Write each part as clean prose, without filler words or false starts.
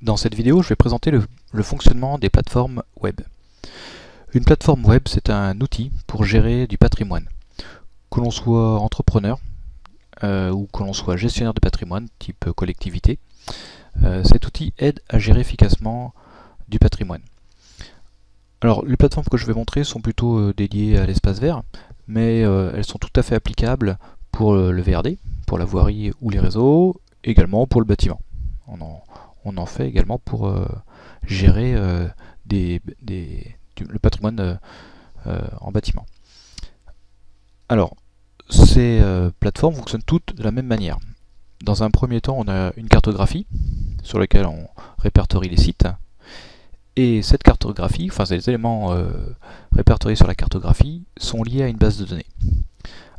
Dans cette vidéo, je vais présenter le fonctionnement des plateformes web. Une plateforme web, c'est un outil pour gérer du patrimoine. Que l'on soit entrepreneur ou que l'on soit gestionnaire de patrimoine, type collectivité, cet outil aide à gérer efficacement du patrimoine. Alors, les plateformes que je vais montrer sont plutôt dédiées à l'espace vert, mais elles sont tout à fait applicables pour le VRD, pour la voirie ou les réseaux, également pour le bâtiment. On en fait également pour gérer le patrimoine en bâtiment. Alors, ces plateformes fonctionnent toutes de la même manière. Dans un premier temps, on a une cartographie sur laquelle on répertorie les sites. Et cette cartographie, enfin les éléments répertoriés sur la cartographie, sont liés à une base de données.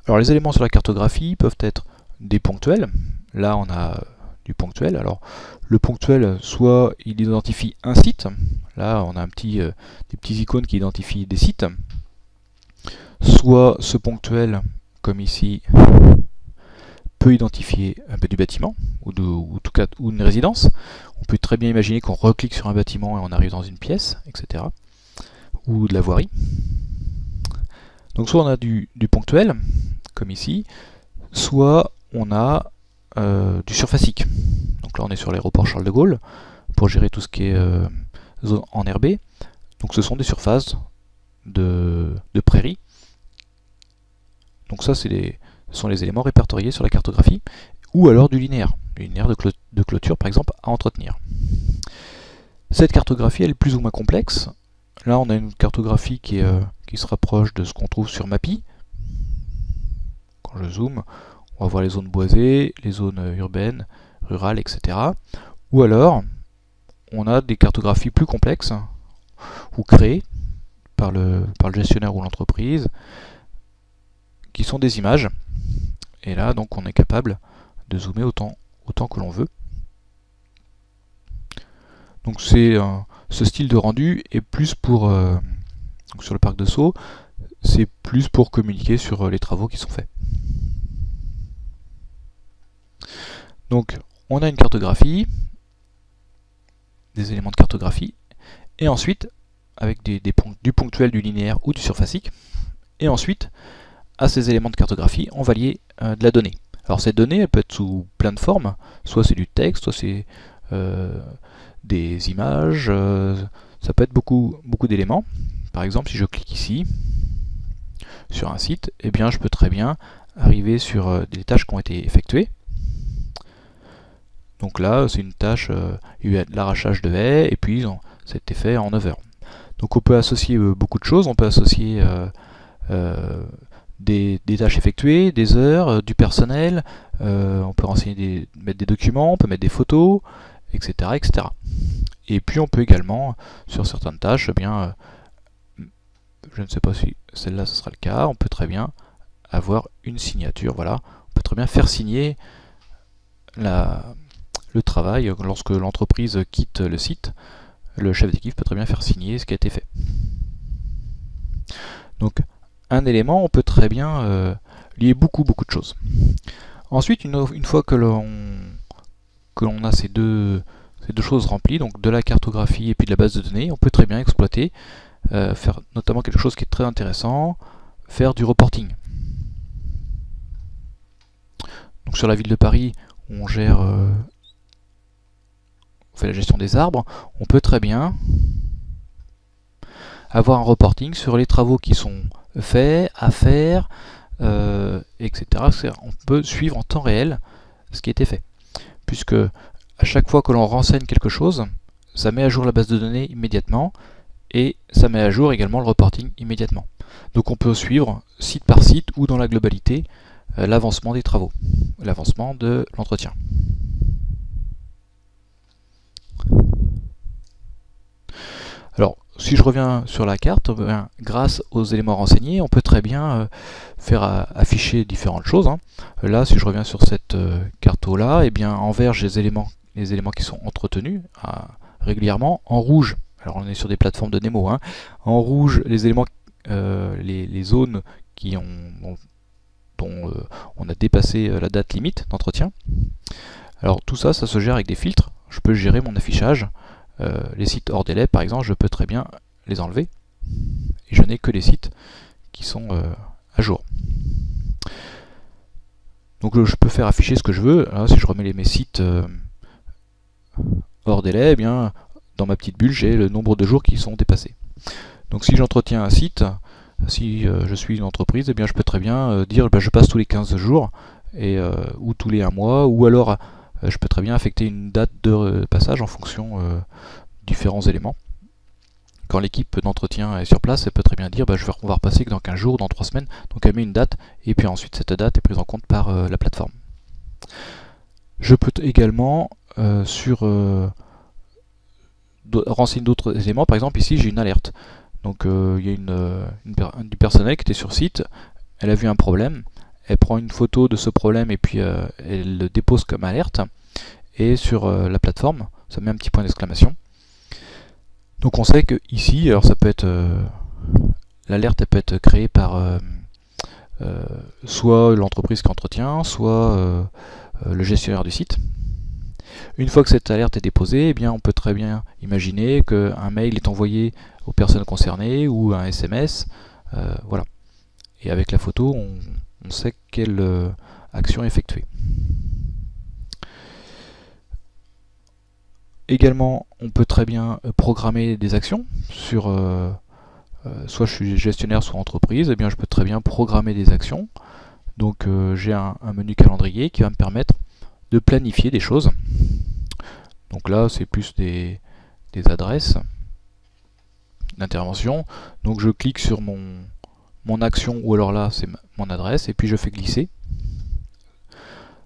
Alors les éléments sur la cartographie peuvent être des ponctuels. Là on a du ponctuel. Alors le ponctuel, soit il identifie un site. Là on a des petits icônes qui identifient des sites. Soit ce ponctuel, comme ici, peut identifier du bâtiment ou en tout cas une résidence. On peut très bien imaginer qu'on reclique sur un bâtiment et on arrive dans une pièce, etc. Ou de la voirie. Donc soit on a du ponctuel, comme ici, soit on a du surfacique. Donc là on est sur l'aéroport Charles de Gaulle, pour gérer tout ce qui est zone enherbée. Donc ce sont des surfaces de prairies. Donc ça ce sont les éléments répertoriés sur la cartographie, ou alors du linéaire de clôture par exemple à entretenir. Cette cartographie elle est plus ou moins complexe. Là on a une cartographie qui se rapproche de ce qu'on trouve sur Mappy. Quand je zoome, on va voir les zones boisées, les zones urbaines, rurales, etc. Ou alors on a des cartographies plus complexes ou créées par le gestionnaire ou l'entreprise, qui sont des images. Et là, donc, on est capable de zoomer autant que l'on veut. Donc, ce style de rendu est plus pour sur le parc de Sceaux, c'est plus pour communiquer sur les travaux qui sont faits. Donc, on a une cartographie, des éléments de cartographie, et ensuite, avec du ponctuel, du linéaire ou du surfacique, et ensuite, à ces éléments de cartographie, on va lier de la donnée. Alors cette donnée, elle peut être sous plein de formes, soit c'est du texte, soit c'est des images, ça peut être beaucoup d'éléments. Par exemple, si je clique ici, sur un site, eh bien je peux très bien arriver sur des tâches qui ont été effectuées. Donc là, c'est une tâche, il y a eu l'arrachage de haies, et puis ça a été fait en 9 heures. Donc on peut associer beaucoup de choses, on peut associer des tâches effectuées, des heures, du personnel, on peut mettre des documents, on peut mettre des photos, etc. etc. Et puis on peut également, sur certaines tâches, eh bien, je ne sais pas si celle-là ce sera le cas, on peut très bien avoir une signature, voilà, on peut très bien faire signer le travail. Lorsque l'entreprise quitte le site, le chef d'équipe peut très bien faire signer ce qui a été fait. Donc un élément, on peut très bien lier beaucoup de choses. Ensuite, une fois que l'on a ces deux choses remplies, donc de la cartographie et puis de la base de données, on peut très bien exploiter, faire notamment quelque chose qui est très intéressant, faire du reporting. Donc sur la ville de Paris, on fait la gestion des arbres, on peut très bien avoir un reporting sur les travaux qui sont faits, à faire, etc. On peut suivre en temps réel ce qui a été fait. Puisque à chaque fois que l'on renseigne quelque chose, ça met à jour la base de données immédiatement, et ça met à jour également le reporting immédiatement. Donc on peut suivre site par site ou dans la globalité l'avancement des travaux, l'avancement de l'entretien. Alors, si je reviens sur la carte, grâce aux éléments renseignés, on peut très bien faire afficher différentes choses. Là, si je reviens sur cette carte-là, eh bien, en vert, j'ai les éléments qui sont entretenus régulièrement. En rouge, alors on est sur des plateformes de Nemo, en rouge, les éléments, les zones dont on a dépassé la date limite d'entretien. Alors tout ça, ça se gère avec des filtres. je peux gérer mon affichage. Les sites hors délai, par exemple, je peux très bien les enlever. Et je n'ai que les sites qui sont à jour. Donc je peux faire afficher ce que je veux. Là, si je remets mes sites hors délai, eh bien, dans ma petite bulle, j'ai le nombre de jours qui sont dépassés. Donc si j'entretiens un site, si je suis une entreprise, eh bien, je peux très bien dire je passe tous les 15 jours, ou tous les 1 mois, ou alors je peux très bien affecter une date de passage en fonction de différents éléments. Quand l'équipe d'entretien est sur place, elle peut très bien dire on va repasser que dans 15 jours, dans 3 semaines, donc elle met une date, et puis ensuite cette date est prise en compte par la plateforme. Je peux également renseigner d'autres éléments. Par exemple ici j'ai une alerte. Donc il y a du personnel qui était sur site, elle a vu un problème, elle prend une photo de ce problème et puis elle le dépose comme alerte, et sur la plateforme, ça met un petit point d'exclamation. Donc on sait que ici, alors ça peut être l'alerte, elle peut être créée par soit l'entreprise qui entretient, soit le gestionnaire du site. Une fois que cette alerte est déposée, eh bien, on peut très bien imaginer qu'un mail est envoyé aux personnes concernées ou un SMS. Voilà. Et avec la photo, on sait quelle action est effectuée. Également, on peut très bien programmer des actions sur soit je suis gestionnaire, soit entreprise. Eh bien, je peux très bien programmer des actions. Donc, j'ai un menu calendrier qui va me permettre de planifier des choses. Donc là, c'est plus des adresses d'intervention. Donc je clique sur mon action, ou alors là, c'est mon adresse, et puis je fais glisser,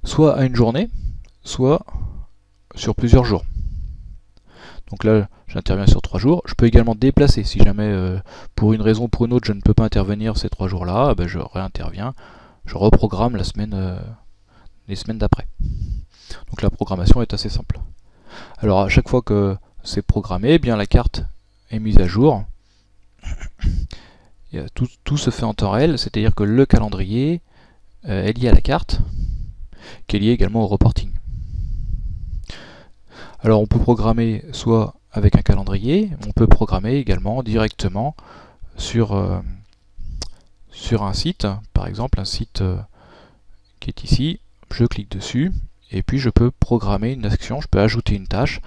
soit à une journée, soit sur plusieurs jours. Donc là, j'interviens sur 3 jours. Je peux également déplacer. Si jamais, pour une raison ou pour une autre, je ne peux pas intervenir ces 3 jours-là, je réinterviens, je reprogramme les semaines d'après. Donc la programmation est assez simple. Alors à chaque fois que c'est programmé, eh bien la carte est mise à jour. Et tout se fait en temps réel, c'est-à-dire que le calendrier est lié à la carte, qui est lié également au reporting. Alors on peut programmer soit avec un calendrier, on peut programmer également directement sur un site, par exemple un site qui est ici. Je clique dessus, et puis je peux programmer une action, je peux ajouter une tâche.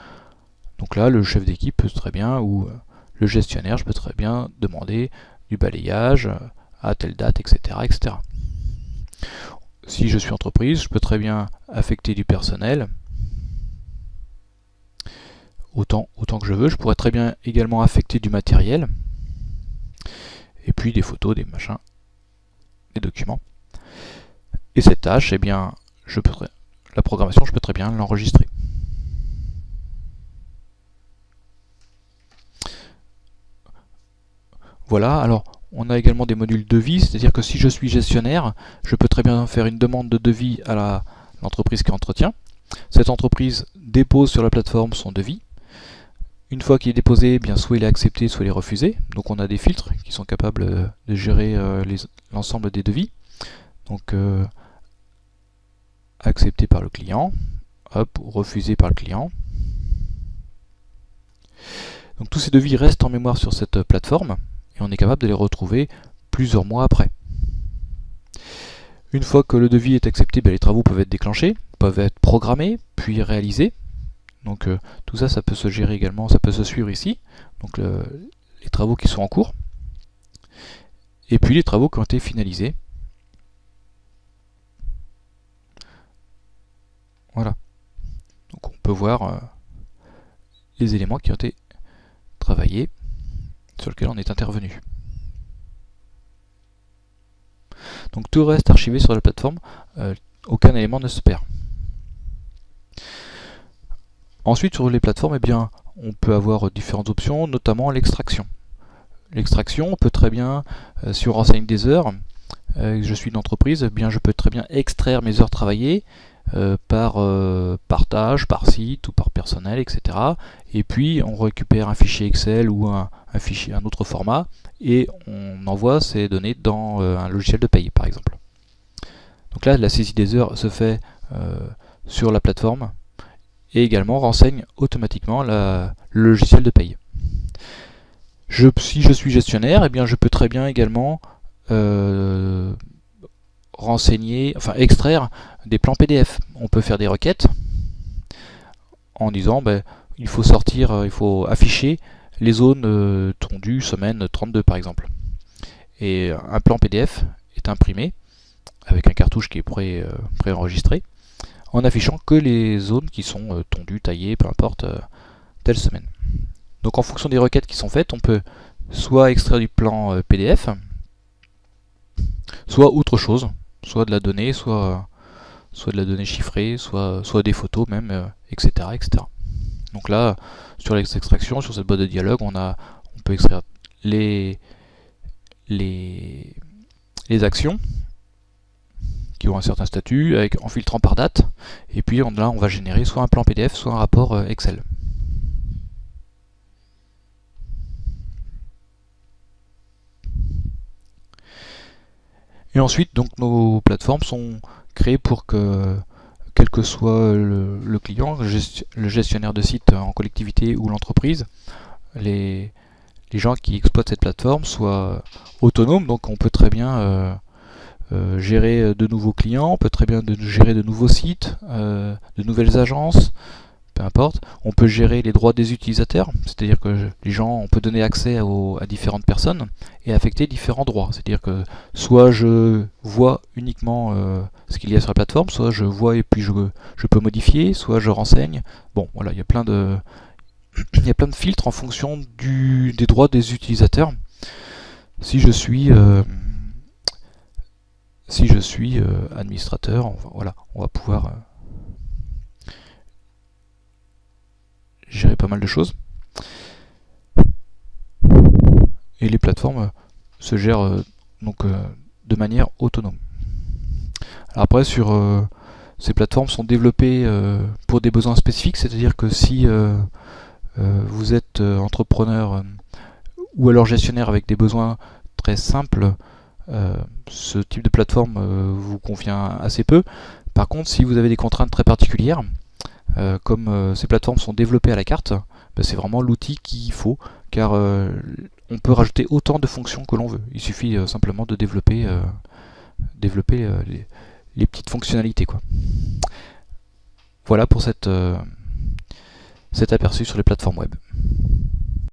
Donc là, le chef d'équipe peut très bien, ou le gestionnaire, je peux très bien demander du balayage à telle date, etc., etc. Si je suis entreprise, je peux très bien affecter du personnel autant que je veux. Je pourrais très bien également affecter du matériel, et puis des photos, des machins, des documents. Et cette tâche, eh bien, la programmation, je peux très bien l'enregistrer. Voilà, alors on a également des modules devis, c'est-à-dire que si je suis gestionnaire, je peux très bien faire une demande de devis à l'entreprise qui entretient. Cette entreprise dépose sur la plateforme son devis. Une fois qu'il est déposé, eh bien, soit il est accepté, soit il est refusé. Donc on a des filtres qui sont capables de gérer l'ensemble des devis. Donc accepté par le client, ou refusé par le client. Donc tous ces devis restent en mémoire sur cette plateforme, et on est capable de les retrouver plusieurs mois après. Une fois que le devis est accepté, les travaux peuvent être déclenchés, peuvent être programmés, puis réalisés. Donc tout ça, ça peut se gérer également, ça peut se suivre ici. Donc les travaux qui sont en cours, et puis les travaux qui ont été finalisés. Voilà. Donc on peut voir les éléments qui ont été travaillés, sur lesquels on est intervenu. Donc tout reste archivé sur la plateforme, aucun élément ne se perd. Ensuite, sur les plateformes, eh bien, on peut avoir différentes options, notamment l'extraction. L'extraction, on peut très bien, si on renseigne des heures, je suis une entreprise, eh bien, je peux très bien extraire mes heures travaillées par tâche, par site ou par personnel, etc. Et puis on récupère un fichier Excel ou un autre format, et on envoie ces données dans un logiciel de paye, par exemple. Donc là, la saisie des heures se fait sur la plateforme, et également renseigne automatiquement le logiciel de paye. Si je suis gestionnaire, eh bien je peux très bien également extraire des plans PDF. On peut faire des requêtes en disant il faut afficher les zones tondues semaine 32 par exemple. Et un plan PDF est imprimé avec un cartouche qui est préenregistré en affichant que les zones qui sont tondues, taillées, peu importe, telle semaine. Donc en fonction des requêtes qui sont faites, on peut soit extraire du plan PDF, soit autre chose, soit de la donnée, soit de la donnée chiffrée, soit des photos même, etc., etc. Donc là, sur les extractions, sur cette boîte de dialogue, on peut extraire les actions qui ont un certain statut, en filtrant par date, et puis là on va générer soit un plan PDF, soit un rapport Excel. Et ensuite, donc, nos plateformes sont créées pour que, quel que soit le client, le gestionnaire de site en collectivité ou l'entreprise, les gens qui exploitent cette plateforme soient autonomes. Donc on peut très bien gérer de nouveaux clients, on peut très bien gérer de nouveaux sites, de nouvelles agences, peu importe. On peut gérer les droits des utilisateurs, c'est-à-dire que on peut donner accès à différentes personnes et affecter différents droits. C'est-à-dire que soit je vois uniquement ce qu'il y a sur la plateforme, soit je vois et puis je peux modifier, soit je renseigne. Bon, voilà, il y a plein de filtres en fonction des droits des utilisateurs. Si je suis administrateur, voilà, on va pouvoir gérer pas mal de choses. Et les plateformes se gèrent de manière autonome. Alors après, ces plateformes sont développées pour des besoins spécifiques, c'est-à-dire que si vous êtes entrepreneur ou alors gestionnaire avec des besoins très simples, ce type de plateforme vous convient assez peu. Par contre, si vous avez des contraintes très particulières, comme ces plateformes sont développées à la carte, c'est vraiment l'outil qu'il faut, car on peut rajouter autant de fonctions que l'on veut. Il suffit simplement de développer les petites fonctionnalités, quoi. Voilà pour cet aperçu sur les plateformes web.